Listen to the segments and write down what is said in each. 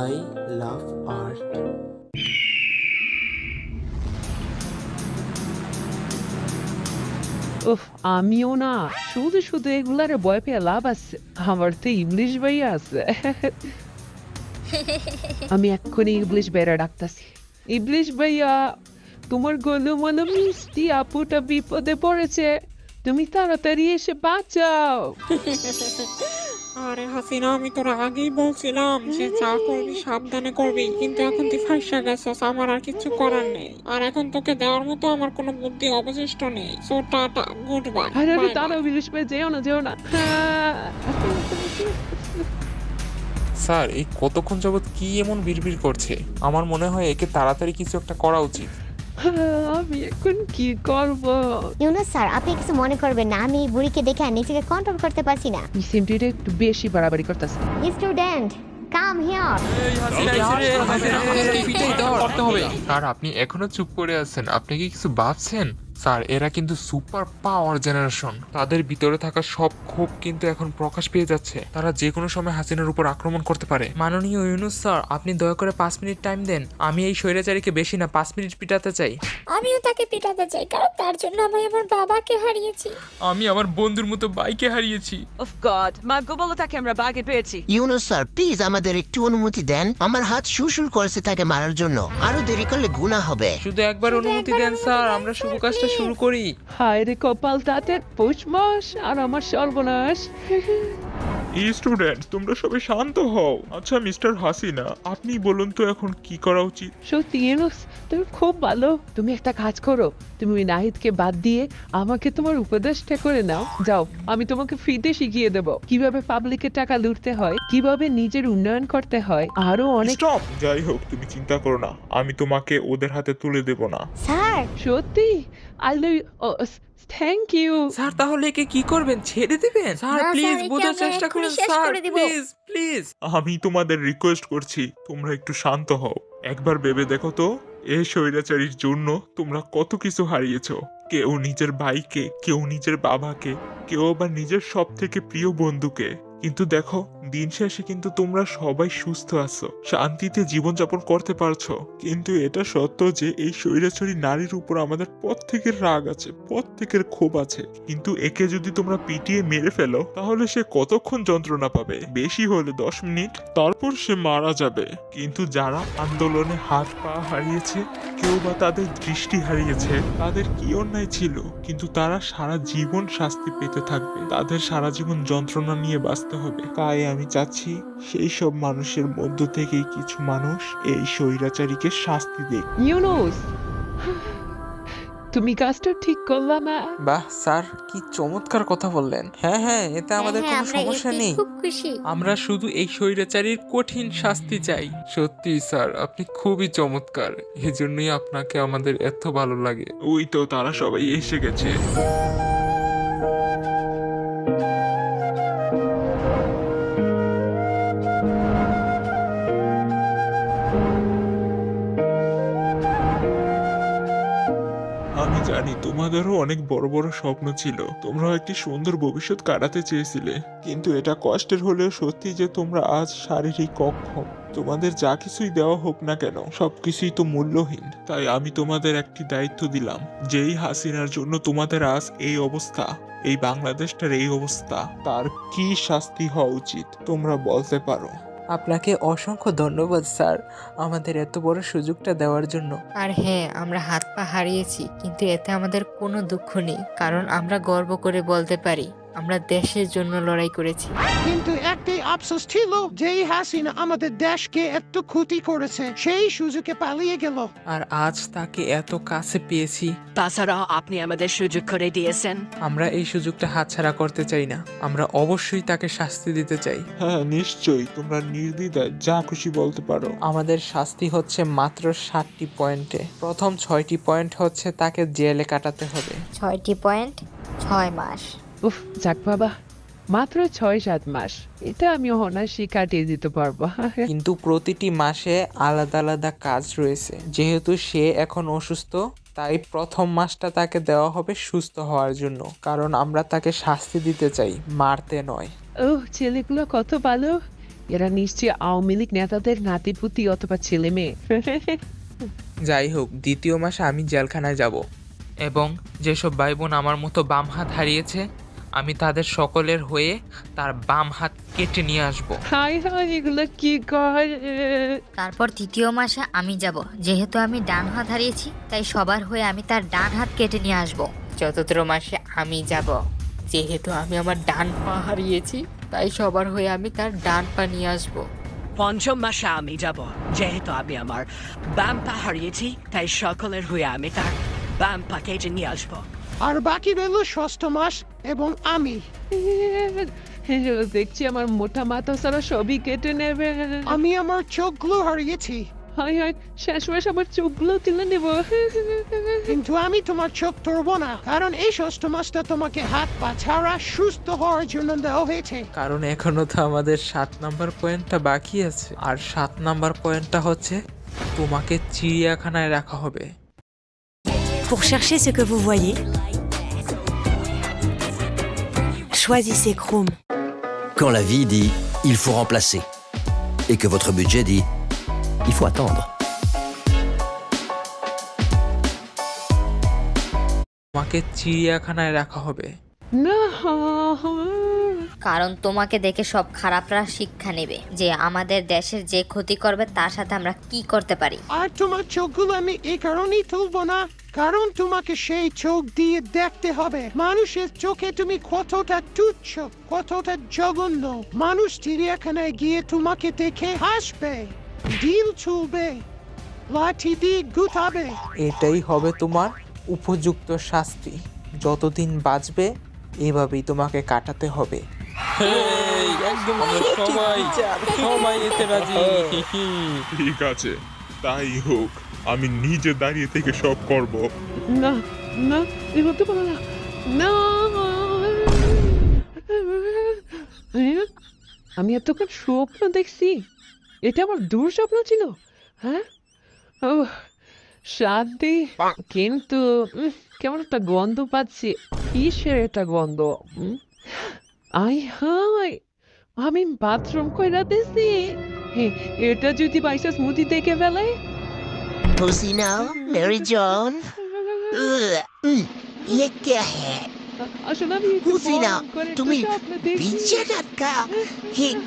I love art. উফ, আমিও না শুধু শুধু এগুলারে ভয় পেয়ে লাভ আছে। আমার তো ইংলিশ ভাইয়া আছে। আমি এক্ষুনি ইংলিশ ভাইয়া ডাকতাছি। ইংলিশ ভাইয়া, তোমার গোলুমলু মিষ্টি আপুটা বিপদে পড়েছে, তুমি তাড়াতাড়ি এসে বাঁচাও। আরে হাসিনা, আমি তোর আগেই বলছিলাম যে যা করবি সাবধানে করবি, কিন্তু এখন তুই ফাঁসা গেছস। আমার আর কিছু করার নেই, আর এখন তোকে দেওয়ার মতো আমার কোনো বুদ্ধি অবশিষ্ট নেই। So tata, good bye. আরে আরে দাঁড়াও ইংলিশ ভাই, যেও না যেও না। স্যার, এই কতক্ষণ যাবৎ কি এমন বিড়বিড় করছে? আমার মনে হয় একে তাড়াতাড়ি কিছু একটা করা উচিত। আমি এখন কি করব? ইউনুস স্যার, আপনি কিছু মনে করবেন না, আমি এই বুড়িকে দেখে আর নিজেকে কন্ট্রোল করতে পারছি না। এই সিমটিটা একটু বেশি বাড়াবাড়ি করতেছে। Student, come here. স্যার, আপনি এখনো চুপ করে আছেন? আপনি কি কিছু ভাবছেন? স্যার, এরা কিন্তু সুপার পাওয়ার জেনারেশন। তাদের ভিতরে থাকা সব ক্ষোভ কিন্তু এখন প্রকাশ পেয়ে যাচ্ছে। তারা যে কোনো সময় হাসিনার উপর আক্রমণ করতে পারে। মাননীয় ইউনুস স্যার, আপনি দয়া করে 5 মিনিট টাইম দেন। আমি এই স্বৈরাচারীকে বেশি না 5 মিনিট পিটাতে চাই। আমিও তাকে পিটাতে চাই, কারণ তার জন্য আমি আমার বাবাকে হারিয়েছি। আমি আমার বন্ধুর মতো বাইকে হারিয়েছি। অফ গড, মা গোবলতাকে আমরা বাগে পেয়েছি। ইউনুস স্যার, প্লিজ আমাদের একটু অনুমতি দেন। আমার হাত সুরসুর করছে তাকে মারার জন্য। আরো দেরি করলে গুনাহ হবে। শুধু একবার অনুমতি দেন স্যার, আমরা শুভ কাজটা শুরু করি। হায় রে কপাল, তাদের পৌষ মাস আর আমার সর্বনাশ। স্টুডেন্ট, তোমরা সবাই শান্ত হও। আচ্ছা মিস্টার হাসিনা, আপনি বলুন তো এখন কি করা উচিত? সত্যি ইউনুস, তুমি খুব ভালো। তুমি একটা কাজ করো, তুমি নাহিদকে বাদ দিয়ে আমাকে তোমার উপদেশটা করে নাও। যাও, আমি তোমাকে ফ্রিতে শিখিয়ে দেব কিভাবে পাবলিকের টাকা লুটতে হয়, কিভাবে নিজের উন্নয়ন করতে হয়, আরো অনেক। স্টপ! যাই হোক, তুমি চিন্তা করো না, আমি তোমাকে ওদের হাতে তুলে দেব না। স্যার, সত্যি I love you, thank you. Sir, তাহলে একে কি করবেন? ছেড়ে দিবেন? স্যার না, প্লিজ স্যার, একে বোঝার আমরা চেষ্টা এক্ষুনি করুন শেষ স্যার, করে দিব। Please please. আমি তোমাদের রিকোয়েস্ট করছি, তোমরা একটু শান্ত হও। একবার ভেবে দেখো তো, এই স্বৈরাচারীর জন্য তোমরা কত কিছু হারিয়েছো। কেউ নিজের ভাইকে, কেউ নিজের বাবাকে, কেউ আবার নিজের সব থেকে প্রিয় বন্ধুকে। কিন্তু দেখো, দিন শেষে কিন্তু তোমরা সবাই সুস্থ আছো, শান্তিতে জীবনযাপন করতে পারছো। কিন্তু এটা সত্য যে এই স্বৈরাচারী নারীর উপর আমাদের প্রত্যেকের রাগ আছে, প্রত্যেকের ক্ষোভ আছে। কিন্তু একে যদি তোমরা পিটিয়ে মেরে ফেলো, তাহলে সে কতক্ষণ যন্ত্রণা পাবে? বেশি হলে 10 মিনিট, তারপর সে মারা যাবে। কিন্তু যারা আন্দোলনে হাত পা হারিয়েছে, কেউ বা তাদের দৃষ্টি হারিয়েছে, তাদের কি অন্যায় ছিল? কিন্তু তারা সারা জীবন শাস্তি পেতে থাকবে, তাদের সারা জীবন যন্ত্রণা নিয়ে বাঁচতে হবে। তাই আমি চাচ্ছি সেই সব মানুষের মধ্য থেকেই কিছু মানুষ এই স্বৈরাচারীকে শাস্তি দেখ। ইউনুস, তুমি কাজটা ঠিক করলাম না? বাহ স্যার, কি চমৎকার কথা বললেন। হ্যাঁ হ্যাঁ, এতে আমাদের হ্যাঁ, কোনো আমরা সমস্যা এতে নেই। খুব খুশি। আমরা শুধু এই স্বৈরাচারীর কঠিন শাস্তি চাই। সত্যি স্যার, আপনি খুবই চমৎকার। এজন্যই আপনাকে আমাদের এত ভালো লাগে। ওই তো তারা সবাই এসে গেছে। আমি জানি তোমাদেরও অনেক বড় বড় স্বপ্ন ছিল, তোমরা একটি সুন্দর ভবিষ্যৎ কাটাতে চেয়েছিলে। কিন্তু এটা কষ্টের হলেও সত্যি যে তোমরা আজ শারীরিক অক্ষম। তোমাদের যা কিছুই দেওয়া হোক না কেন, সবকিছুই তো মূল্যহীন। তাই আমি তোমাদের একটি দায়িত্ব দিলাম, যেই হাসিনার জন্য তোমাদের আজ এই অবস্থা, এই বাংলাদেশটার এই অবস্থা, তার কি শাস্তি হওয়া উচিত তোমরা বলতে পারো? আপনাকে অসংখ্য ধন্যবাদ স্যার, আমাদের এত বড় সুযোগটা দেওয়ার জন্য। আর হ্যাঁ, আমরা হাত পা হারিয়েছি, কিন্তু এতে আমাদের কোনো দুঃখ নেই, কারণ আমরা গর্ব করে বলতে পারি আমরা দেশের জন্য লড়াই করেছি। কিন্তু একটাই আফসোস ছিল, যেই হাসিনা আমাদের দেশকে এত ক্ষতি করেছে, সেই সুযোগে পালিয়ে গেল। আর আজ তাকে এত কাছে পেয়েছি। তাছাড়া আপনি আমাদের সুযোগ করে দিয়েছেন। আমরা এই সুযোগটা হাতছাড়া করতে চাই না, আমরা অবশ্যই তাকে শাস্তি দিতে চাই। হ্যাঁ নিশ্চয়ই, তোমরা নির্দ্বিধায় যা খুশি বলতে পারো। আমাদের শাস্তি হচ্ছে মাত্র 7টি পয়েন্টে। প্রথম 6টি পয়েন্ট হচ্ছে তাকে জেলে কাটাতে হবে। 6টি পয়েন্ট, 6 মাস। উফ, যাক বাবা, মাত্র 6-7 মাস, এটা আমি অনায়াসে কাটিয়ে দিতে পারবো। কিন্তু প্রতিটি মাসে আলাদা আলাদা কাজ রয়েছে। যেহেতু সে এখন অসুস্থ, তাই প্রথম মাসটা তাকে দেওয়া হবে সুস্থ হওয়ার জন্য, কারণ আমরা তাকে শাস্তি দিতে চাই, মারতে নয়। ও ছেলেগুলো কত ভালো, এরা নিশ্চয়ই আওয়ামী লীগ নেতাদের নাতিপুতি অথবা ছেলে মেয়ে। যাই হোক, দ্বিতীয় মাসে আমি জেলখানায় যাব এবং যেসব ভাই বোন আমার মতো বাম হাত হারিয়েছে আমি তাদের সকলের হয়ে তার বাম হাত কেটে নিয়ে আসব। হাই হাই, এগুলো কি কয়? তারপর তৃতীয় মাসে আমি যাব, যেহেতু আমি ডান হাত হারিয়েছি তাই সবার হয়ে আমি তার ডান হাত কেটে নিয়ে আসব। চতুর্থ মাসে আমি যাব, যেহেতু আমি আমার ডান পা হারিয়েছি তাই সবার হয়ে আমি তার ডান পা নিয়ে আসব। পঞ্চম মাসে আমি যাব, যেহেতু আমি আমার বাম পা হারিয়েছি তাই সকলের হয়ে আমি তার বাম পা কেটে নিয়ে আসবো। আর বাকি রইল ষষ্ঠ মাস এবং আমি। দেখছি আমার মোটা মাথা সারা সবই কেটে নেবে। আমি আমার চোখগুলো হারিয়েছি, হাই হাই, শেষমেশ আমার চোখগুলো তুলে নেব। কিন্তু আমি তোমার চোখ তুলব না, কারণ এই ষষ্ঠ মাসটা তোমাকে হাত পা ছাড়া সুস্থ হওয়ার জন্য দেওয়া হয়েছে। কারণ এখনো তো আমাদের 7 নাম্বার পয়েন্টটা বাকি আছে, আর 7 নাম্বার পয়েন্টটা হচ্ছে তোমাকে চিড়িয়াখানায় রাখা হবে। Pour chercher ce que vous voyez, choisissez Chrome. Quand la vie dit il faut remplacer et que votre budget dit il faut attendre. তোমাকে চিড়িয়াখানায় রাখা হবে। না, কারণ তোমাকে দেখে সব খারাপরা শিক্ষা নেবে যে আমাদের দেশের যে ক্ষতি করবে তার সাথে আমরা কি করতে পারি। আর তোমার চোখগুলো আমি এই কারণেই তুলবো না, কারণ তোমাকে সেই চোখ দিয়ে দেখতে হবে মানুষের চোখে তুমি কতটা তুচ্ছ, কতটা জঘন্য। মানুষ চিড়িয়াখানায় গিয়ে তোমাকে দেখে হাসবে, ঢিল ছুলবে, লাঠি দিয়ে গুতাবে। এটাই হবে তোমার উপযুক্ত শাস্তি। যতদিন বাঁচবে এভাবেই তোমাকে কাটাতে হবে। ঠিক আছে, তাই হোক, আমি নিজে দাঁড়িয়ে থেকে সব করব। না না, এই হতে পারে না। না, আমি এতক্ষণ স্বপ্ন দেখছি, এটা আমার দুঃস্বপ্ন ছিল। হ্যাঁ, ও শান্তি, কিন্তু কেমন একটা গন্ধ পাচ্ছি। কিসের একটা গন্ধ? আই হাই, আমি বাথরুম কইরা দিছি। এটা যদি বাইসাস মুদি দেখে ফেলে। हुसीना, मेरी जान, ये क्या है? আসলে আমি हुसीना, তুমি বিছানাটা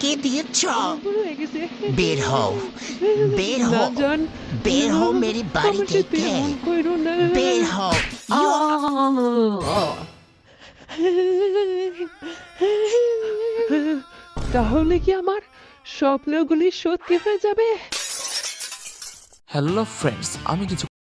কে দিয়েছ? বের হও, বের হও, বের হও মেরি বাড়ি থেকে, বের হও। তাহলে কি আমার স্বপ্নগুলি সত্যি হয়ে যাবে? হ্যালো ফ্রেন্ডস, আমি কিছু